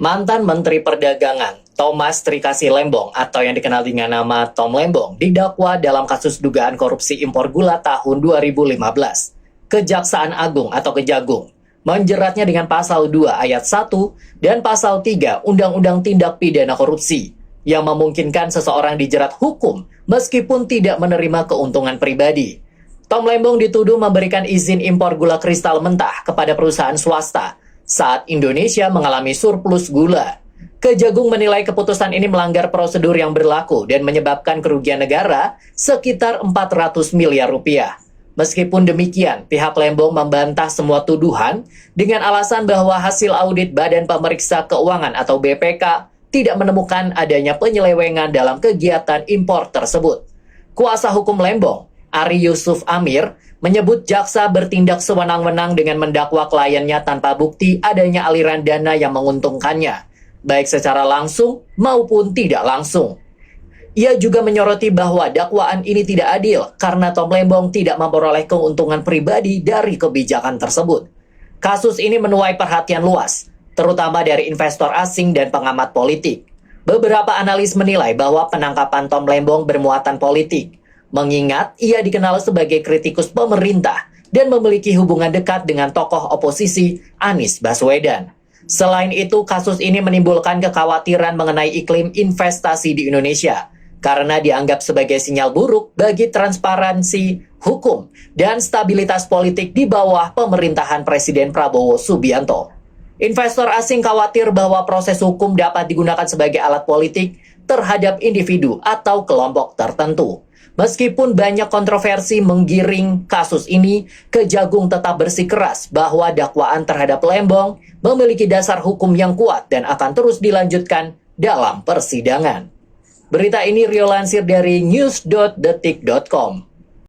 Mantan Menteri Perdagangan Thomas Trikasi Lembong atau yang dikenal dengan nama Tom Lembong didakwa dalam kasus dugaan korupsi impor gula tahun 2015. Kejaksaan Agung atau Kejagung menjeratnya dengan pasal 2 ayat 1 dan pasal 3 Undang-Undang Tindak Pidana Korupsi yang memungkinkan seseorang dijerat hukum meskipun tidak menerima keuntungan pribadi. Tom Lembong dituduh memberikan izin impor gula kristal mentah kepada perusahaan swasta saat Indonesia mengalami surplus gula. Kejagung menilai keputusan ini melanggar prosedur yang berlaku dan menyebabkan kerugian negara sekitar 400 miliar rupiah. Meskipun demikian, pihak Lembong membantah semua tuduhan dengan alasan bahwa hasil audit Badan Pemeriksa Keuangan atau BPK tidak menemukan adanya penyelewengan dalam kegiatan impor tersebut. Kuasa hukum Lembong, Ari Yusuf Amir, menyebut jaksa bertindak sewenang-wenang dengan mendakwa kliennya tanpa bukti adanya aliran dana yang menguntungkannya, baik secara langsung maupun tidak langsung. Ia juga menyoroti bahwa dakwaan ini tidak adil karena Tom Lembong tidak memperoleh keuntungan pribadi dari kebijakan tersebut. Kasus ini menuai perhatian luas, terutama dari investor asing dan pengamat politik. Beberapa analis menilai bahwa penangkapan Tom Lembong bermuatan politik, mengingat ia dikenal sebagai kritikus pemerintah dan memiliki hubungan dekat dengan tokoh oposisi Anies Baswedan. Selain itu, kasus ini menimbulkan kekhawatiran mengenai iklim investasi di Indonesia karena dianggap sebagai sinyal buruk bagi transparansi hukum dan stabilitas politik di bawah pemerintahan Presiden Prabowo Subianto. Investor asing khawatir bahwa proses hukum dapat digunakan sebagai alat politik terhadap individu atau kelompok tertentu. Meskipun banyak kontroversi menggiring kasus ini, Kejagung tetap bersikeras bahwa dakwaan terhadap Lembong memiliki dasar hukum yang kuat dan akan terus dilanjutkan dalam persidangan. Berita ini Rio lansir dari news.detik.com.